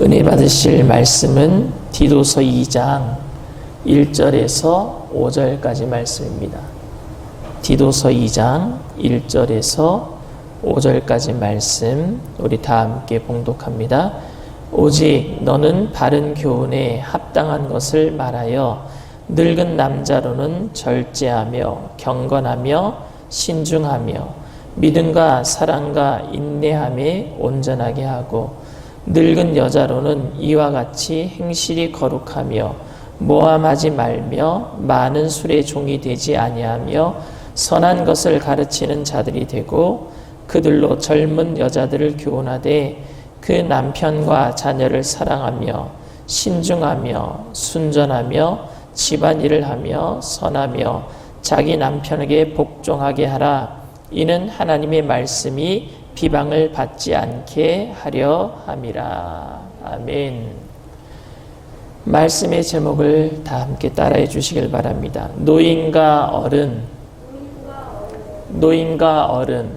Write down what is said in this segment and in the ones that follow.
은혜 받으실 말씀은 디도서 2장 1절에서 5절까지 말씀입니다. 디도서 2장 1절에서 5절까지 말씀 우리 다 함께 봉독합니다. 오직 너는 바른 교훈에 합당한 것을 말하여 늙은 남자로는 절제하며 경건하며 신중하며 믿음과 사랑과 인내함에 온전하게 하고 늙은 여자로는 이와 같이 행실이 거룩하며 모함하지 말며 많은 술의 종이 되지 아니하며 선한 것을 가르치는 자들이 되고 그들로 젊은 여자들을 교훈하되 그 남편과 자녀를 사랑하며 신중하며 순전하며 집안일을 하며 선하며 자기 남편에게 복종하게 하라. 이는 하나님의 말씀이 비방을 받지 않게 하려 함이라. 아멘. 말씀의 제목을 다 함께 따라해 주시길 바랍니다. 노인과 어른. 노인과 어른.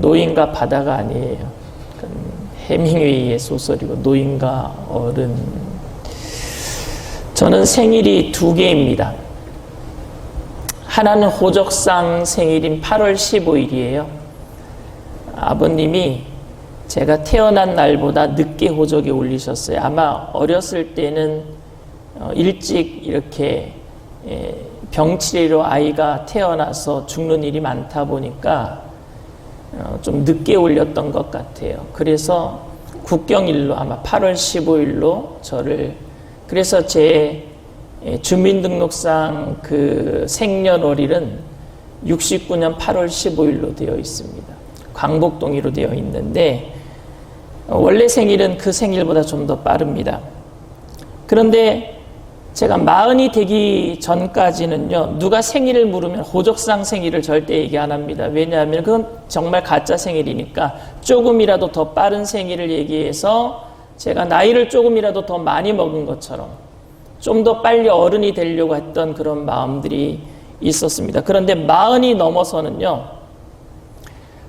노인과 바다가 아니에요. 해밍웨이의 소설이고 노인과 어른. 저는 생일이 2개입니다. 하나는 호적상 생일인 8월 15일이에요. 아버님이 제가 태어난 날보다 늦게 호적에 올리셨어요. 아마 어렸을 때는 일찍 이렇게 병치레로 아이가 태어나서 죽는 일이 많다 보니까 좀 늦게 올렸던 것 같아요. 그래서 국경일로 아마 8월 15일로 저를, 그래서 제 주민등록상 그 생년월일은 69년 8월 15일로 되어 있습니다. 광복동의로 되어 있는데 원래 생일은 그 생일보다 좀 더 빠릅니다. 그런데 제가 40이 되기 전까지는요, 누가 생일을 물으면 호적상 생일을 절대 얘기 안 합니다. 왜냐하면 그건 정말 가짜 생일이니까 조금이라도 더 빠른 생일을 얘기해서 제가 나이를 조금이라도 더 많이 먹은 것처럼 좀 더 빨리 어른이 되려고 했던 그런 마음들이 있었습니다. 그런데 40이 넘어서는요,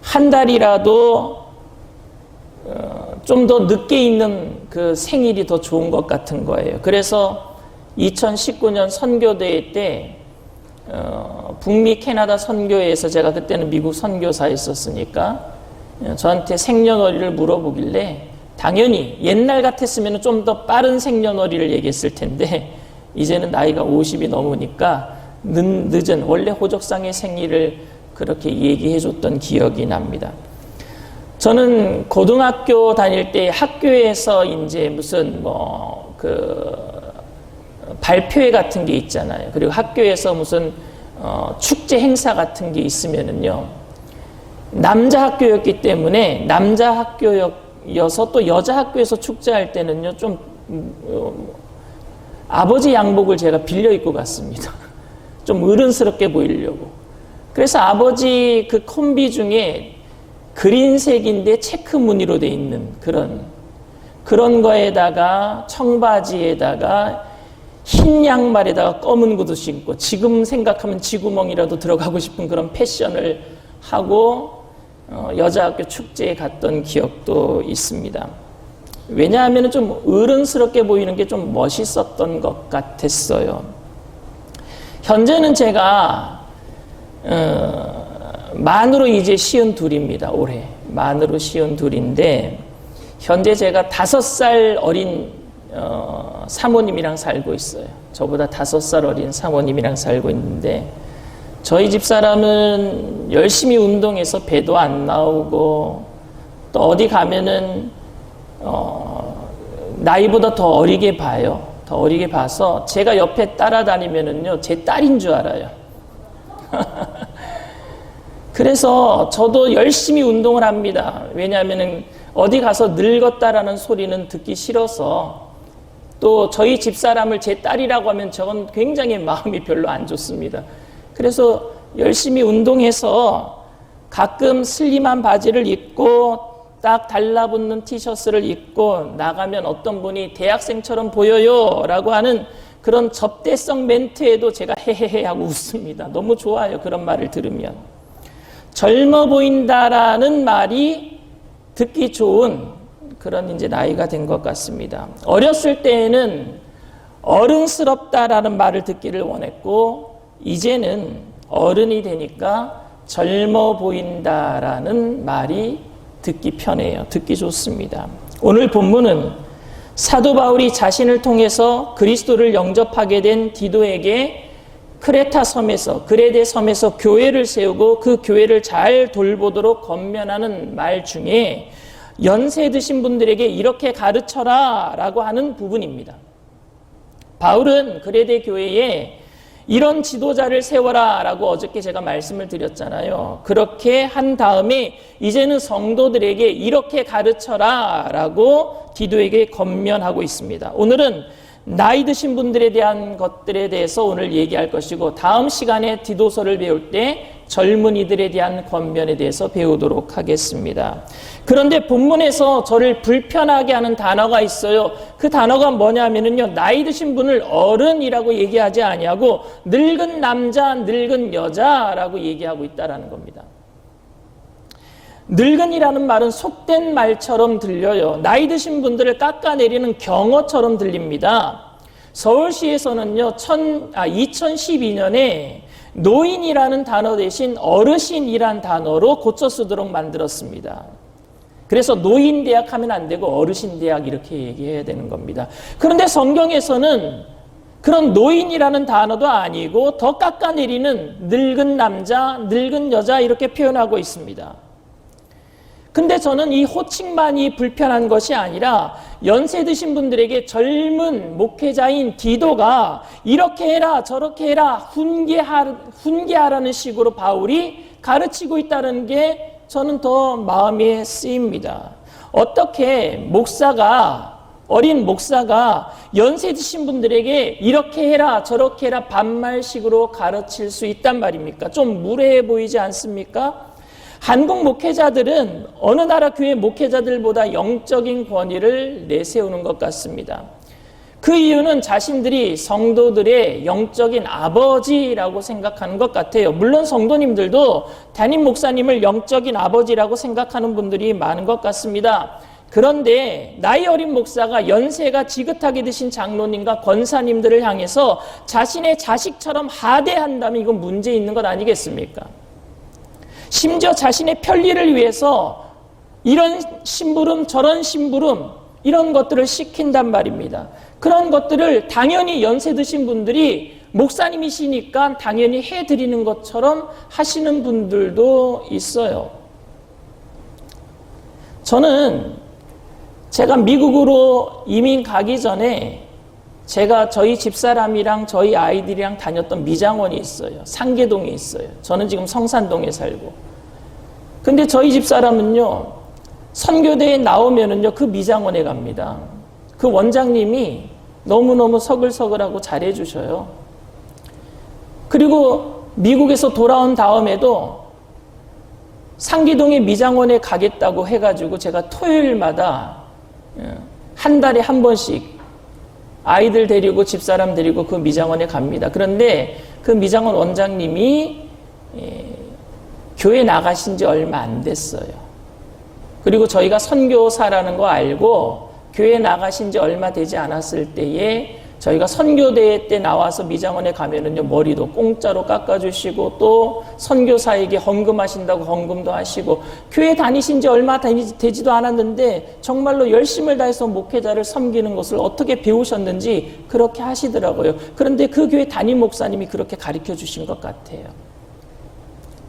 한 달이라도 좀 더 늦게 있는 그 생일이 더 좋은 것 같은 거예요. 그래서 2019년 선교대회 때 북미 캐나다 선교회에서, 제가 그때는 미국 선교사에 있었으니까 저한테 생년월일을 물어보길래 당연히 옛날 같았으면 좀 더 빠른 생년월일을 얘기했을 텐데 이제는 나이가 50이 넘으니까 늦은 원래 호적상의 생일을 그렇게 얘기해 줬던 기억이 납니다. 저는 고등학교 다닐 때 학교에서 이제 무슨 발표회 같은 게 있잖아요. 그리고 학교에서 무슨 축제 행사 같은 게 있으면은요, 남자 학교였기 때문에 남자 학교여서 또 여자 학교에서 축제할 때는요, 좀 아버지 양복을 제가 빌려 입고 갔습니다. 좀 어른스럽게 보이려고. 그래서 아버지 그 콤비 중에 그린색인데 체크 무늬로 돼 있는 그런 거에다가 청바지에다가 흰 양말에다가 검은 구두 신고, 지금 생각하면 쥐구멍이라도 들어가고 싶은 그런 패션을 하고 여자학교 축제에 갔던 기억도 있습니다. 왜냐하면 좀 어른스럽게 보이는 게 좀 멋있었던 것 같았어요. 현재는 제가 만으로 이제 52입니다. 올해 만으로 52인데 현재 제가 5살 어린 사모님이랑 살고 있어요. 저보다 5살 어린 사모님이랑 살고 있는데, 저희 집사람은 열심히 운동해서 배도 안 나오고 또 어디 가면은 나이보다 더 어리게 봐요. 더 어리게 봐서 제가 옆에 따라다니면은요, 제 딸인 줄 알아요. 그래서 저도 열심히 운동을 합니다. 왜냐하면은 어디 가서 늙었다라는 소리는 듣기 싫어서, 또 저희 집사람을 제 딸이라고 하면 저건 굉장히 마음이 별로 안 좋습니다. 그래서 열심히 운동해서 가끔 슬림한 바지를 입고 딱 달라붙는 티셔츠를 입고 나가면 어떤 분이 대학생처럼 보여요 라고 하는 그런 접대성 멘트에도 제가 헤헤헤 하고 웃습니다. 너무 좋아요, 그런 말을 들으면. 젊어 보인다라는 말이 듣기 좋은 그런 이제 나이가 된 것 같습니다. 어렸을 때에는 어른스럽다라는 말을 듣기를 원했고, 이제는 어른이 되니까 젊어 보인다라는 말이 듣기 편해요. 듣기 좋습니다. 오늘 본문은 사도 바울이 자신을 통해서 그리스도를 영접하게 된 디도에게 크레타 섬에서, 그레데 섬에서 교회를 세우고 그 교회를 잘 돌보도록 권면하는 말 중에 연세 드신 분들에게 이렇게 가르쳐라 라고 하는 부분입니다. 바울은 그레데 교회에 이런 지도자를 세워라 라고 어저께 제가 말씀을 드렸잖아요. 그렇게 한 다음에 이제는 성도들에게 이렇게 가르쳐라 라고 디도에게 권면하고 있습니다. 오늘은 나이 드신 분들에 대한 것들에 대해서 오늘 얘기할 것이고, 다음 시간에 디도서를 배울 때 젊은이들에 대한 권면에 대해서 배우도록 하겠습니다. 그런데 본문에서 저를 불편하게 하는 단어가 있어요. 그 단어가 뭐냐면요, 나이 드신 분을 어른이라고 얘기하지 아니하고 늙은 남자, 늙은 여자라고 얘기하고 있다라는 겁니다. 늙은이라는 말은 속된 말처럼 들려요. 나이 드신 분들을 깎아내리는 경어처럼 들립니다. 서울시에서는요, 2012년에 노인이라는 단어 대신 어르신이란 단어로 고쳐 쓰도록 만들었습니다. 그래서 노인대학 하면 안 되고 어르신대학 이렇게 얘기해야 되는 겁니다. 그런데 성경에서는 그런 노인이라는 단어도 아니고 더 깎아내리는 늙은 남자, 늙은 여자 이렇게 표현하고 있습니다. 근데 저는 이 호칭만이 불편한 것이 아니라 연세 드신 분들에게 젊은 목회자인 디도가 이렇게 해라 저렇게 해라 훈계하라는 식으로 바울이 가르치고 있다는 게 저는 더 마음에 쓰입니다. 어떻게 어린 목사가 연세 드신 분들에게 이렇게 해라 저렇게 해라 반말식으로 가르칠 수 있단 말입니까? 좀 무례해 보이지 않습니까? 한국 목회자들은 어느 나라 교회 목회자들보다 영적인 권위를 내세우는 것 같습니다. 그 이유는 자신들이 성도들의 영적인 아버지라고 생각하는 것 같아요. 물론 성도님들도 담임 목사님을 영적인 아버지라고 생각하는 분들이 많은 것 같습니다. 그런데 나이 어린 목사가 연세가 지긋하게 드신 장로님과 권사님들을 향해서 자신의 자식처럼 하대한다면 이건 문제 있는 것 아니겠습니까? 심지어 자신의 편리를 위해서 이런 심부름 저런 심부름 이런 것들을 시킨단 말입니다. 그런 것들을 당연히 연세 드신 분들이 목사님이시니까 당연히 해드리는 것처럼 하시는 분들도 있어요. 저는 제가 미국으로 이민 가기 전에 제가 저희 집사람이랑 저희 아이들이랑 다녔던 미장원이 있어요. 상계동에 있어요. 저는 지금 성산동에 살고. 근데 저희 집사람은요, 선교대에 나오면은요, 그 미장원에 갑니다. 그 원장님이 너무너무 서글서글하고 잘해주셔요. 그리고 미국에서 돌아온 다음에도 상계동의 미장원에 가겠다고 해가지고 제가 토요일마다 한 달에 한 번씩 아이들 데리고 집사람 데리고 그 미장원에 갑니다. 그런데 그 미장원 원장님이 교회 나가신 지 얼마 안 됐어요. 그리고 저희가 선교사라는 거 알고 교회 나가신 지 얼마 되지 않았을 때에 저희가 선교대회 때 나와서 미장원에 가면은요, 머리도 공짜로 깎아주시고 또 선교사에게 헌금하신다고 헌금도 하시고, 교회 다니신 지 얼마 되지도 않았는데 정말로 열심을 다해서 목회자를 섬기는 것을 어떻게 배우셨는지 그렇게 하시더라고요. 그런데 그 교회 담임 목사님이 그렇게 가르쳐 주신 것 같아요.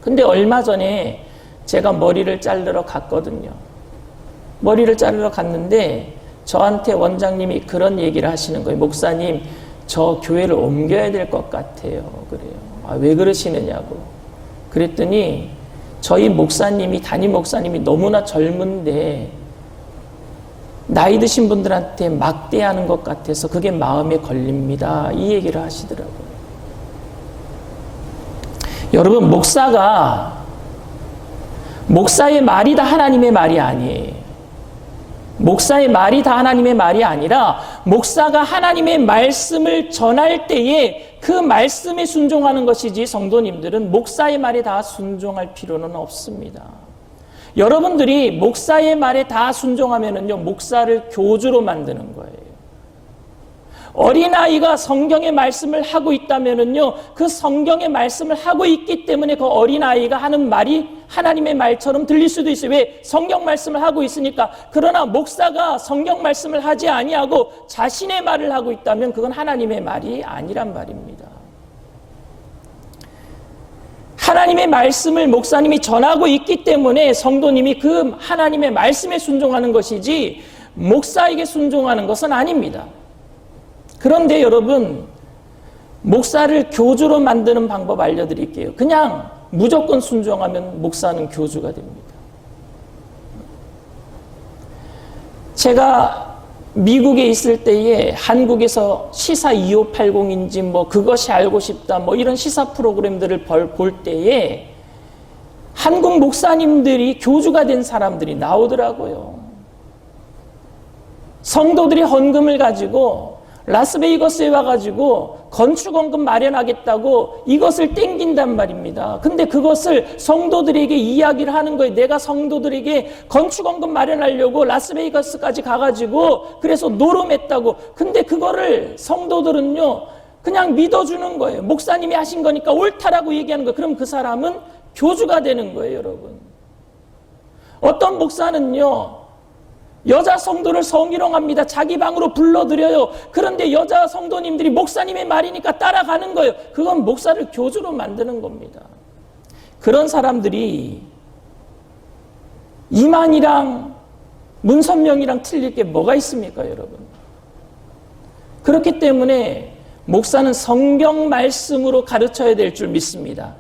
근데 얼마 전에 제가 머리를 자르러 갔거든요. 머리를 자르러 갔는데 저한테 원장님이 그런 얘기를 하시는 거예요. 목사님, 저 교회를 옮겨야 될 것 같아요. 그래요. 아, 왜 그러시느냐고. 그랬더니 저희 목사님이, 담임 목사님이 너무나 젊은데 나이 드신 분들한테 막대하는 것 같아서 그게 마음에 걸립니다. 이 얘기를 하시더라고요. 여러분, 목사의 말이 다 하나님의 말이 아니에요. 목사의 말이 다 하나님의 말이 아니라 목사가 하나님의 말씀을 전할 때에 그 말씀에 순종하는 것이지, 성도님들은 목사의 말에 다 순종할 필요는 없습니다. 여러분들이 목사의 말에 다 순종하면은요, 목사를 교주로 만드는 거예요. 어린아이가 성경의 말씀을 하고 있다면은요, 그 성경의 말씀을 하고 있기 때문에 그 어린아이가 하는 말이 하나님의 말처럼 들릴 수도 있어요. 왜? 성경 말씀을 하고 있으니까. 그러나 목사가 성경 말씀을 하지 아니하고 자신의 말을 하고 있다면 그건 하나님의 말이 아니란 말입니다. 하나님의 말씀을 목사님이 전하고 있기 때문에 성도님이 그 하나님의 말씀에 순종하는 것이지 목사에게 순종하는 것은 아닙니다. 그런데 여러분, 목사를 교주로 만드는 방법 알려드릴게요. 그냥 무조건 순종하면 목사는 교주가 됩니다. 제가 미국에 있을 때에 한국에서 시사 2580인지 뭐 그것이 알고 싶다 뭐 이런 시사 프로그램들을 볼 때에 한국 목사님들이 교주가 된 사람들이 나오더라고요. 성도들이 헌금을 가지고 라스베이거스에 와가지고 건축원금 마련하겠다고 이것을 땡긴단 말입니다. 근데 그것을 성도들에게 이야기를 하는 거예요. 내가 성도들에게 건축원금 마련하려고 라스베이거스까지 가가지고 그래서 노름했다고. 근데 그거를 성도들은요 그냥 믿어주는 거예요. 목사님이 하신 거니까 옳다라고 얘기하는 거예요. 그럼 그 사람은 교주가 되는 거예요, 여러분. 어떤 목사는요 여자 성도를 성희롱합니다. 자기 방으로 불러들여요. 그런데 여자 성도님들이 목사님의 말이니까 따라가는 거예요. 그건 목사를 교주로 만드는 겁니다. 그런 사람들이 이만희랑 문선명이랑 틀릴 게 뭐가 있습니까, 여러분? 그렇기 때문에 목사는 성경 말씀으로 가르쳐야 될 줄 믿습니다.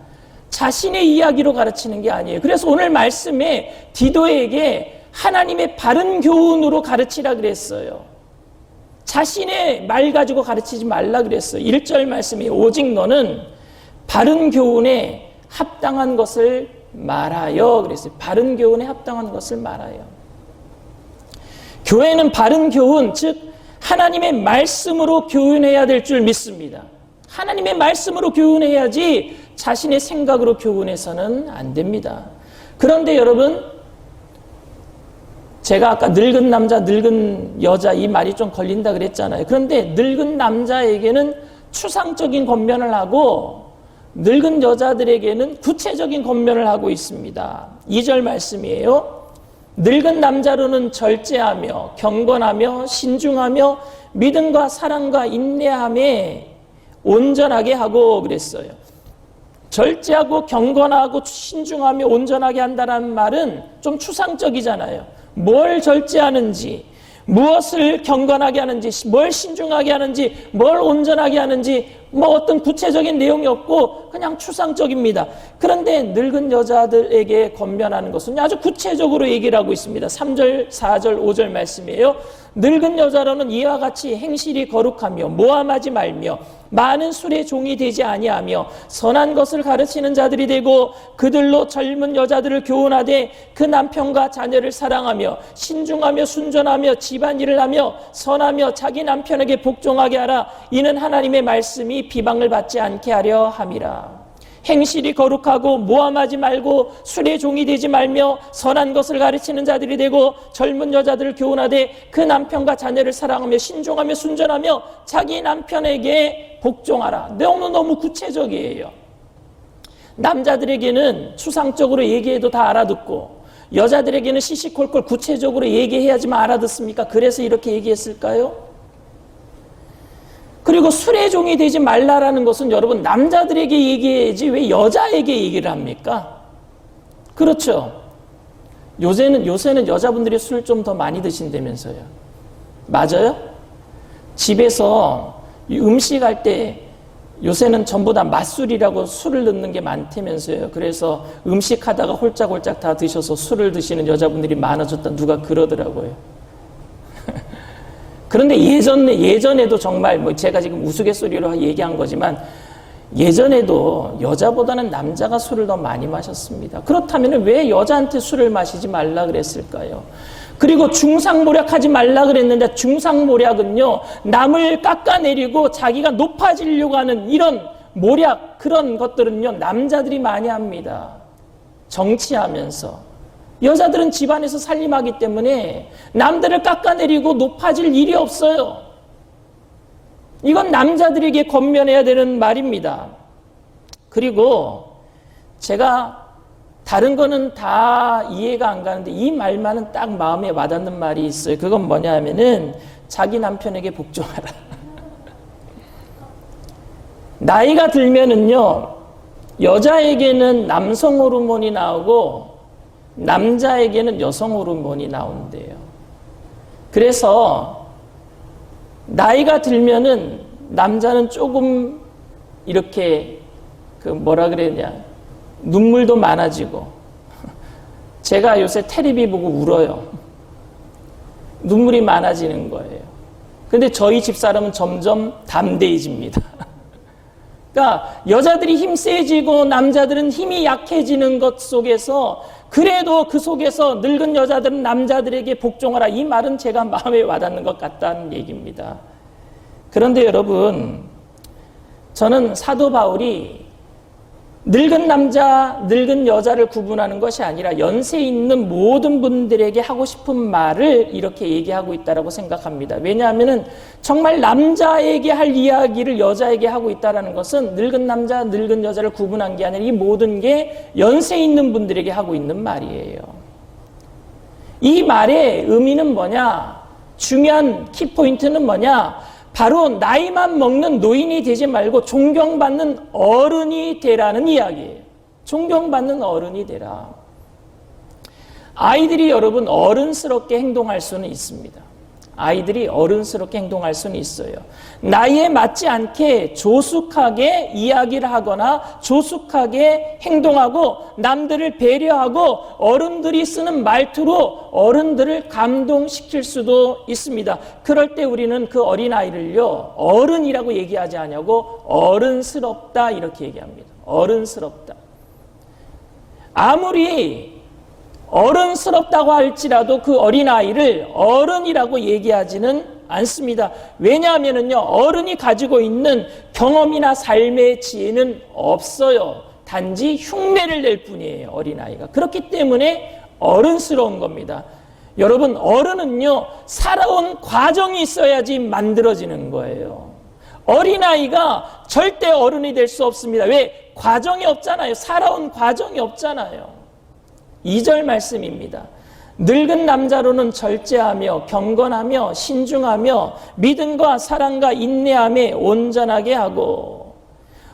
자신의 이야기로 가르치는 게 아니에요. 그래서 오늘 말씀에 디도에게 하나님의 바른 교훈으로 가르치라 그랬어요. 자신의 말 가지고 가르치지 말라 그랬어요. 1절 말씀이 오직 너는 바른 교훈에 합당한 것을 말하여 그랬어요. 바른 교훈에 합당한 것을 말하여. 교회는 바른 교훈, 즉 하나님의 말씀으로 교훈해야 될 줄 믿습니다. 하나님의 말씀으로 교훈해야지 자신의 생각으로 교훈해서는 안 됩니다. 그런데 여러분, 제가 아까 늙은 남자, 늙은 여자 이 말이 좀 걸린다 그랬잖아요. 그런데 늙은 남자에게는 추상적인 권면을 하고 늙은 여자들에게는 구체적인 권면을 하고 있습니다. 2절 말씀이에요. 늙은 남자로는 절제하며 경건하며 신중하며 믿음과 사랑과 인내함에 온전하게 하고 그랬어요. 절제하고 경건하고 신중하며 온전하게 한다는 말은 좀 추상적이잖아요. 뭘 절제하는지, 무엇을 경건하게 하는지, 뭘 신중하게 하는지, 뭘 온전하게 하는지 뭐 어떤 구체적인 내용이 없고 그냥 추상적입니다. 그런데 늙은 여자들에게 권면하는 것은 아주 구체적으로 얘기를 하고 있습니다. 3절, 4절, 5절 말씀이에요. 늙은 여자로는 이와 같이 행실이 거룩하며 모함하지 말며 많은 술의 종이 되지 아니하며 선한 것을 가르치는 자들이 되고 그들로 젊은 여자들을 교훈하되 그 남편과 자녀를 사랑하며 신중하며 순전하며 집안일을 하며 선하며 자기 남편에게 복종하게 하라. 이는 하나님의 말씀이 비방을 받지 않게 하려 함이라. 행실이 거룩하고 모함하지 말고 술의 종이 되지 말며 선한 것을 가르치는 자들이 되고 젊은 여자들을 교훈하되 그 남편과 자녀를 사랑하며 신중하며 순전하며 자기 남편에게 복종하라. 너무 구체적이에요. 남자들에게는 추상적으로 얘기해도 다 알아듣고 여자들에게는 시시콜콜 구체적으로 얘기해야지만 알아듣습니까? 그래서 이렇게 얘기했을까요? 그리고 술의 종이 되지 말라라는 것은 여러분 남자들에게 얘기해야지 왜 여자에게 얘기를 합니까? 그렇죠. 요새는 여자분들이 술 좀 더 많이 드신다면서요. 맞아요? 집에서 음식할 때 요새는 전부 다 맛술이라고 술을 넣는 게 많다면서요. 그래서 음식하다가 홀짝홀짝 다 드셔서 술을 드시는 여자분들이 많아졌다 누가 그러더라고요. 그런데 예전에도 정말 뭐 제가 지금 우스갯소리로 얘기한 거지만 예전에도 여자보다는 남자가 술을 더 많이 마셨습니다. 그렇다면 왜 여자한테 술을 마시지 말라 그랬을까요? 그리고 중상모략하지 말라 그랬는데 중상모략은요 남을 깎아내리고 자기가 높아지려고 하는 이런 모략 그런 것들은요 남자들이 많이 합니다. 정치하면서 여자들은 집안에서 살림하기 때문에 남들을 깎아내리고 높아질 일이 없어요. 이건 남자들에게 권면해야 되는 말입니다. 그리고 제가 다른 거는 다 이해가 안 가는데 이 말만은 딱 마음에 와닿는 말이 있어요. 그건 뭐냐 하면은 자기 남편에게 복종하라. 나이가 들면은요, 여자에게는 남성 호르몬이 나오고 남자에게는 여성 호르몬이 나온대요. 그래서 나이가 들면은 남자는 조금 이렇게 뭐라 그랬냐, 눈물도 많아지고, 제가 요새 테레비 보고 울어요. 눈물이 많아지는 거예요. 근데 저희 집사람은 점점 담대해집니다. 그러니까 여자들이 힘 세지고 남자들은 힘이 약해지는 것 속에서, 그래도 그 속에서 늙은 여자들은 남자들에게 복종하라, 이 말은 제가 마음에 와닿는 것 같다는 얘기입니다. 그런데 여러분, 저는 사도 바울이 늙은 남자, 늙은 여자를 구분하는 것이 아니라 연세 있는 모든 분들에게 하고 싶은 말을 이렇게 얘기하고 있다고 생각합니다. 왜냐하면 정말 남자에게 할 이야기를 여자에게 하고 있다는 것은 늙은 남자, 늙은 여자를 구분한 게 아니라 이 모든 게 연세 있는 분들에게 하고 있는 말이에요. 이 말의 의미는 뭐냐? 중요한 키포인트는 뭐냐? 바로 나이만 먹는 노인이 되지 말고 존경받는 어른이 되라는 이야기예요. 존경받는 어른이 되라. 아이들이 여러분 어른스럽게 행동할 수는 있습니다. 아이들이 어른스럽게 행동할 수는 있어요. 나이에 맞지 않게 조숙하게 이야기를 하거나 조숙하게 행동하고 남들을 배려하고 어른들이 쓰는 말투로 어른들을 감동시킬 수도 있습니다. 그럴 때 우리는 그 어린아이를요, 어른이라고 얘기하지 않냐고 어른스럽다 이렇게 얘기합니다. 어른스럽다. 아무리 어른스럽다고 할지라도 그 어린아이를 어른이라고 얘기하지는 않습니다. 왜냐하면요, 어른이 가지고 있는 경험이나 삶의 지혜는 없어요. 단지 흉내를 낼 뿐이에요, 어린아이가. 그렇기 때문에 어른스러운 겁니다. 여러분, 어른은요, 살아온 과정이 있어야지 만들어지는 거예요. 어린아이가 절대 어른이 될 수 없습니다. 왜? 과정이 없잖아요. 살아온 과정이 없잖아요. 2절 말씀입니다. 늙은 남자로는 절제하며 경건하며 신중하며 믿음과 사랑과 인내함에 온전하게 하고,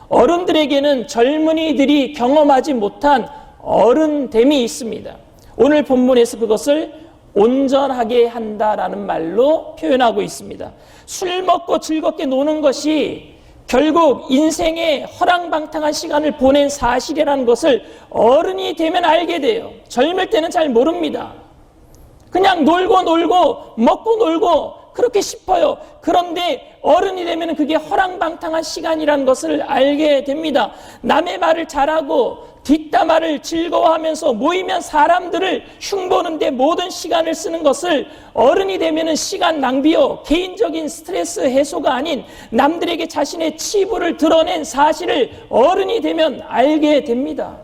어른들에게는 젊은이들이 경험하지 못한 어른됨이 있습니다. 오늘 본문에서 그것을 온전하게 한다라는 말로 표현하고 있습니다. 술 먹고 즐겁게 노는 것이 결국 인생의 허랑방탕한 시간을 보낸 사실이라는 것을 어른이 되면 알게 돼요. 젊을 때는 잘 모릅니다. 그냥 놀고 먹고 놀고 그렇게 싶어요. 그런데 어른이 되면 그게 허랑방탕한 시간이라는 것을 알게 됩니다. 남의 말을 잘하고 뒷담화를 즐거워하면서 모이면 사람들을 흉보는데 모든 시간을 쓰는 것을 어른이 되면 시간 낭비요, 개인적인 스트레스 해소가 아닌 남들에게 자신의 치부를 드러낸 사실을 어른이 되면 알게 됩니다.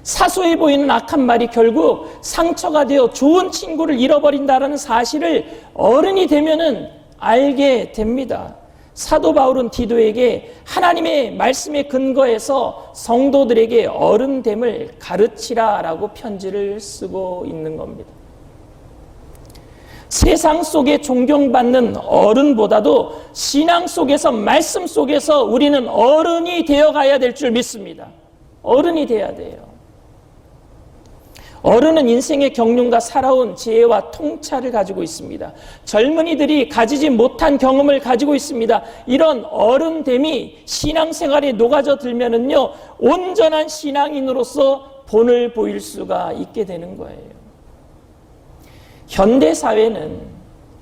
사소해 보이는 악한 말이 결국 상처가 되어 좋은 친구를 잃어버린다는 사실을 어른이 되면은 알게 됩니다. 사도 바울은 디도에게 하나님의 말씀에 근거해서 성도들에게 어른됨을 가르치라라고 편지를 쓰고 있는 겁니다. 세상 속에 존경받는 어른보다도 신앙 속에서, 말씀 속에서 우리는 어른이 되어가야 될 줄 믿습니다. 어른이 돼야 돼요. 어른은 인생의 경륜과 살아온 지혜와 통찰을 가지고 있습니다. 젊은이들이 가지지 못한 경험을 가지고 있습니다. 이런 어른됨이 신앙생활에 녹아져 들면은요, 온전한 신앙인으로서 본을 보일 수가 있게 되는 거예요. 현대 사회는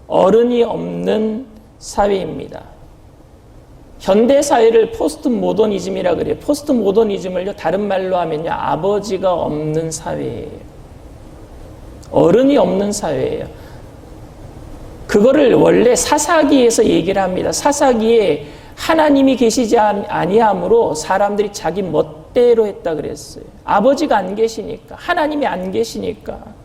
어른이 없는 사회입니다. 현대 사회를 포스트 모더니즘이라 그래요. 포스트 모더니즘을요, 다른 말로 하면요, 아버지가 없는 사회예요. 어른이 없는 사회예요. 그거를 원래 사사기에서 얘기를 합니다. 사사기에 하나님이 계시지 아니함으로 사람들이 자기 법대로 했다 그랬어요. 아버지가 안 계시니까, 하나님이 안 계시니까.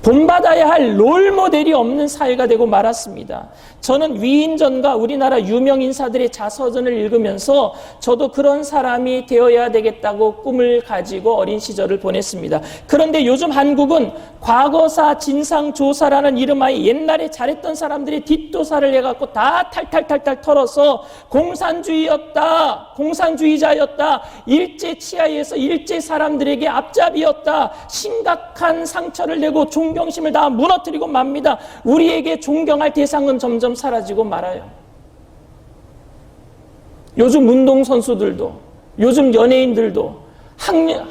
본받아야 할 롤모델이 없는 사회가 되고 말았습니다. 저는 위인전과 우리나라 유명 인사들의 자서전을 읽으면서 저도 그런 사람이 되어야 되겠다고 꿈을 가지고 어린 시절을 보냈습니다. 그런데 요즘 한국은 과거사 진상조사라는 이름하에 옛날에 잘했던 사람들의 뒷도사를 해갖고 다 탈탈탈탈 털어서 공산주의였다, 공산주의자였다, 일제 치하에서 일제 사람들에게 앞잡이였다, 심각한 상처를 내고 존경심을 다 무너뜨리고 맙니다. 우리에게 존경할 대상은 점점 사라지고 말아요. 요즘 운동선수들도, 요즘 연예인들도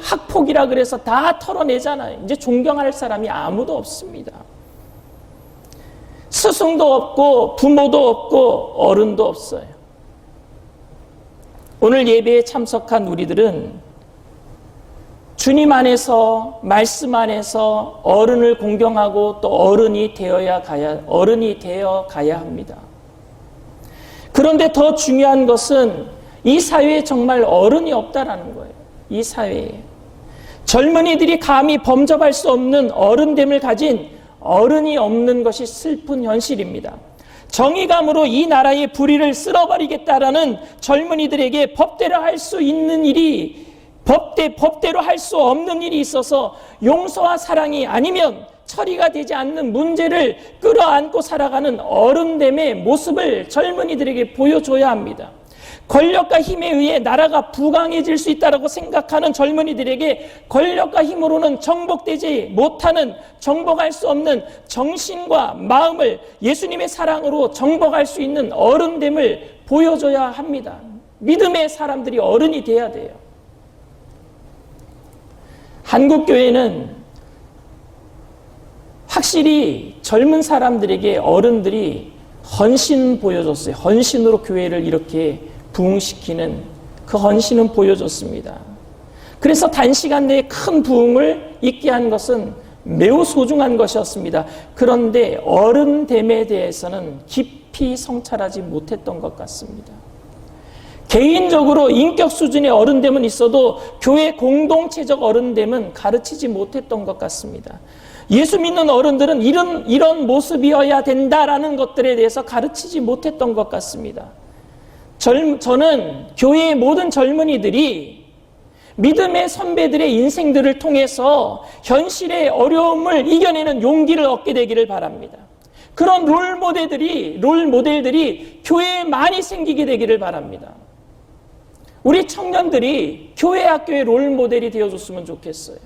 학폭이라 그래서 다 털어내잖아요. 이제 존경할 사람이 아무도 없습니다. 스승도 없고 부모도 없고 어른도 없어요. 오늘 예배에 참석한 우리들은 주님 안에서, 말씀 안에서 어른을 공경하고 또 어른이 되어 가야 합니다. 그런데 더 중요한 것은 이 사회에 정말 어른이 없다라는 거예요. 이 사회에. 젊은이들이 감히 범접할 수 없는 어른됨을 가진 어른이 없는 것이 슬픈 현실입니다. 정의감으로 이 나라의 불의를 쓸어버리겠다라는 젊은이들에게 법대로 할 수 있는 일이 법대로 할 수 없는 일이 있어서 용서와 사랑이 아니면 처리가 되지 않는 문제를 끌어안고 살아가는 어른됨의 모습을 젊은이들에게 보여줘야 합니다. 권력과 힘에 의해 나라가 부강해질 수 있다고 생각하는 젊은이들에게 권력과 힘으로는 정복되지 못하는, 정복할 수 없는 정신과 마음을 예수님의 사랑으로 정복할 수 있는 어른됨을 보여줘야 합니다. 믿음의 사람들이 어른이 돼야 돼요. 한국교회는 확실히 젊은 사람들에게 어른들이 헌신 보여줬어요. 헌신으로 교회를 이렇게 부흥시키는 그 헌신은 보여줬습니다. 그래서 단시간 내에 큰 부흥을 있게 한 것은 매우 소중한 것이었습니다. 그런데 어른됨에 대해서는 깊이 성찰하지 못했던 것 같습니다. 개인적으로 인격 수준의 어른됨은 있어도 교회 공동체적 어른됨은 가르치지 못했던 것 같습니다. 예수 믿는 어른들은 이런 모습이어야 된다라는 것들에 대해서 가르치지 못했던 것 같습니다. 저는 교회의 모든 젊은이들이 믿음의 선배들의 인생들을 통해서 현실의 어려움을 이겨내는 용기를 얻게 되기를 바랍니다. 그런 롤모델들이 교회에 많이 생기게 되기를 바랍니다. 우리 청년들이 교회 학교의 롤모델이 되어줬으면 좋겠어요.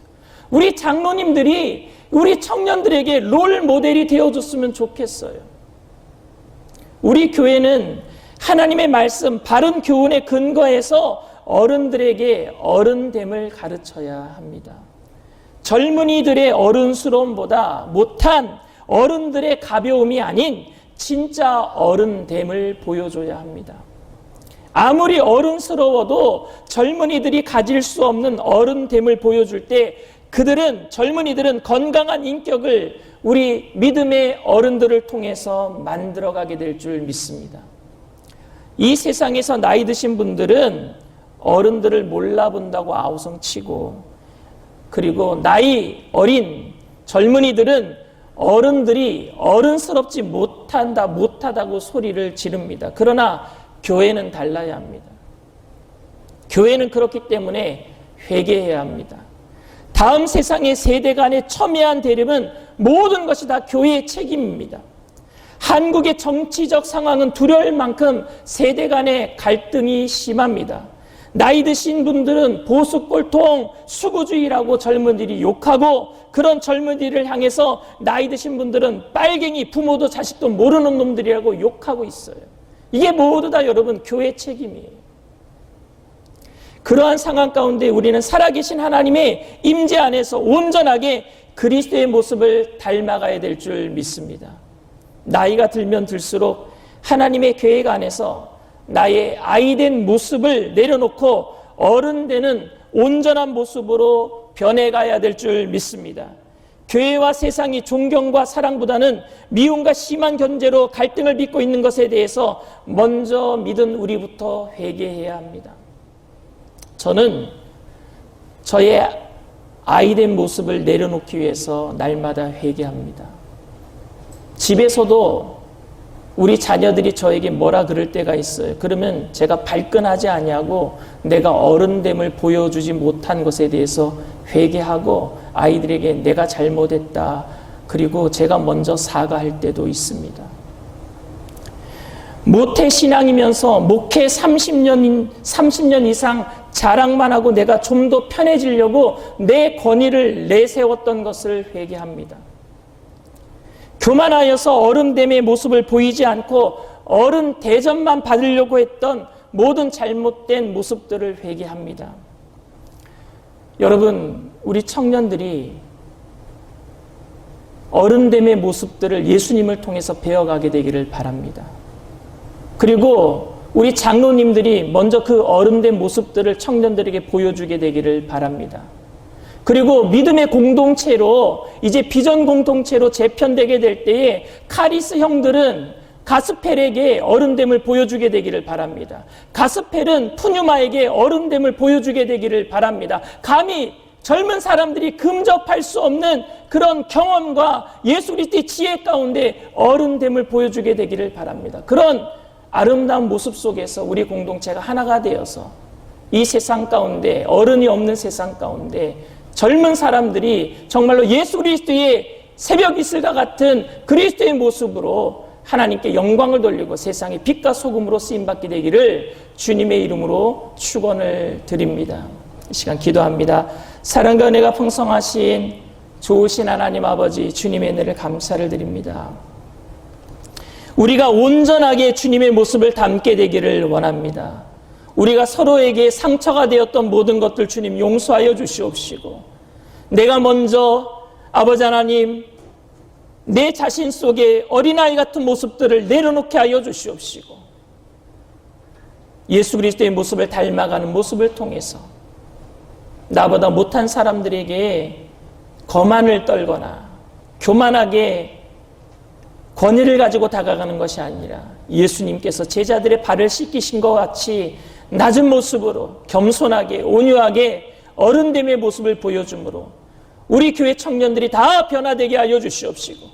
우리 장로님들이 우리 청년들에게 롤모델이 되어줬으면 좋겠어요. 우리 교회는 하나님의 말씀, 바른 교훈에 근거해서 어른들에게 어른됨을 가르쳐야 합니다. 젊은이들의 어른스러움보다 못한 어른들의 가벼움이 아닌 진짜 어른됨을 보여줘야 합니다. 아무리 어른스러워도 젊은이들이 가질 수 없는 어른됨을 보여줄 때 젊은이들은 건강한 인격을 우리 믿음의 어른들을 통해서 만들어가게 될 줄 믿습니다. 이 세상에서 나이 드신 분들은 어른들을 몰라본다고 아우성치고, 그리고 나이 어린 젊은이들은 어른들이 어른스럽지 못하다고 소리를 지릅니다. 그러나 교회는 달라야 합니다. 교회는 그렇기 때문에 회개해야 합니다. 다음 세상의 세대 간의 첨예한 대립은 모든 것이 다 교회의 책임입니다. 한국의 정치적 상황은 두려울 만큼 세대 간의 갈등이 심합니다. 나이 드신 분들은 보수 꼴통 수구주의라고 젊은이들이 욕하고, 그런 젊은이들을 향해서 나이 드신 분들은 빨갱이, 부모도 자식도 모르는 놈들이라고 욕하고 있어요. 이게 모두 다 여러분 교회 책임이에요. 그러한 상황 가운데 우리는 살아계신 하나님의 임재 안에서 온전하게 그리스도의 모습을 닮아가야 될 줄 믿습니다. 나이가 들면 들수록 하나님의 계획 안에서 나의 아이된 모습을 내려놓고 어른 되는 온전한 모습으로 변해가야 될 줄 믿습니다. 교회와 세상이 존경과 사랑보다는 미움과 심한 견제로 갈등을 빚고 있는 것에 대해서 먼저 믿은 우리부터 회개해야 합니다. 저는 저의 아이된 모습을 내려놓기 위해서 날마다 회개합니다. 집에서도 우리 자녀들이 저에게 뭐라 그럴 때가 있어요. 그러면 제가 발끈하지 아니하고 내가 어른됨을 보여주지 못한 것에 대해서 회개하고 아이들에게 내가 잘못했다. 그리고 제가 먼저 사과할 때도 있습니다. 모태신앙이면서 목회 30년 이상 자랑만 하고 내가 좀 더 편해지려고 내 권위를 내세웠던 것을 회개합니다. 교만하여서 어른됨의 모습을 보이지 않고 어른 대접만 받으려고 했던 모든 잘못된 모습들을 회개합니다. 여러분, 우리 청년들이 어른됨의 모습들을 예수님을 통해서 배워가게 되기를 바랍니다. 그리고 우리 장로님들이 먼저 그 어른된 모습들을 청년들에게 보여주게 되기를 바랍니다. 그리고 믿음의 공동체로 이제 비전 공동체로 재편되게 될 때에 카리스 형들은 가스펠에게 어른됨을 보여주게 되기를 바랍니다. 가스펠은 푸뉴마에게 어른됨을 보여주게 되기를 바랍니다. 감히 젊은 사람들이 근접할 수 없는 그런 경험과 예수 그리스도의 지혜 가운데 어른됨을 보여주게 되기를 바랍니다. 그런 아름다운 모습 속에서 우리 공동체가 하나가 되어서 이 세상 가운데, 어른이 없는 세상 가운데 젊은 사람들이 정말로 예수 그리스도의 새벽 이슬과 같은 그리스도의 모습으로 하나님께 영광을 돌리고 세상의 빛과 소금으로 쓰임받게 되기를 주님의 이름으로 축원을 드립니다. 이 시간 기도합니다. 사랑과 은혜가 풍성하신 좋으신 하나님 아버지, 주님의 은혜를 감사를 드립니다. 우리가 온전하게 주님의 모습을 담게 되기를 원합니다. 우리가 서로에게 상처가 되었던 모든 것들 주님 용서하여 주시옵시고, 내가 먼저 아버지 하나님 내 자신 속에 어린아이 같은 모습들을 내려놓게 하여 주시옵시고, 예수 그리스도의 모습을 닮아가는 모습을 통해서 나보다 못한 사람들에게 거만을 떨거나 교만하게 권위를 가지고 다가가는 것이 아니라 예수님께서 제자들의 발을 씻기신 것 같이 낮은 모습으로 겸손하게 온유하게 어른됨의 모습을 보여주므로 우리 교회 청년들이 다 변화되게 하여 주시옵시고,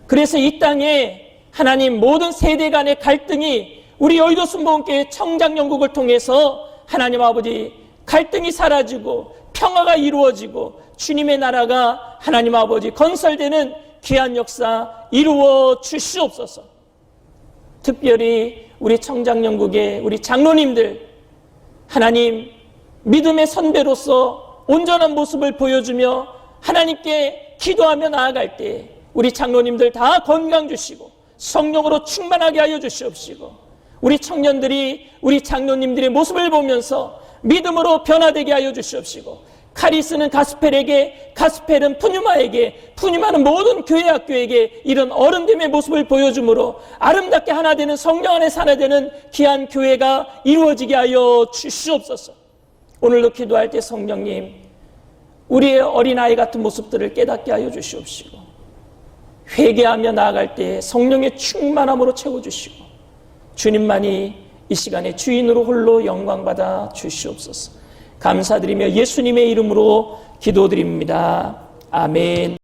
그래서 이 땅에 하나님 모든 세대 간의 갈등이 우리 여의도 순복음교회 청장연국을 통해서 하나님 아버지 갈등이 사라지고 평화가 이루어지고 주님의 나라가 하나님 아버지 건설되는 귀한 역사 이루어 주시옵소서. 특별히 우리 청장연국의 우리 장로님들 하나님 믿음의 선배로서 온전한 모습을 보여주며 하나님께 기도하며 나아갈 때 우리 장로님들 다 건강 주시고 성령으로 충만하게 하여 주시옵시고, 우리 청년들이 우리 장로님들의 모습을 보면서 믿음으로 변화되게 하여 주시옵시고, 카리스는 가스펠에게, 가스펠은 푸뉴마에게, 푸뉴마는 모든 교회 학교에게 이런 어른됨의 모습을 보여주므로 아름답게 하나 되는 성령 안에서 하나 되는 귀한 교회가 이루어지게 하여 주시옵소서. 오늘도 기도할 때 성령님, 우리의 어린아이 같은 모습들을 깨닫게 하여 주시옵시고, 회개하며 나아갈 때 성령의 충만함으로 채워주시고, 주님만이 이 시간에 주인으로 홀로 영광받아 주시옵소서. 감사드리며 예수님의 이름으로 기도드립니다. 아멘.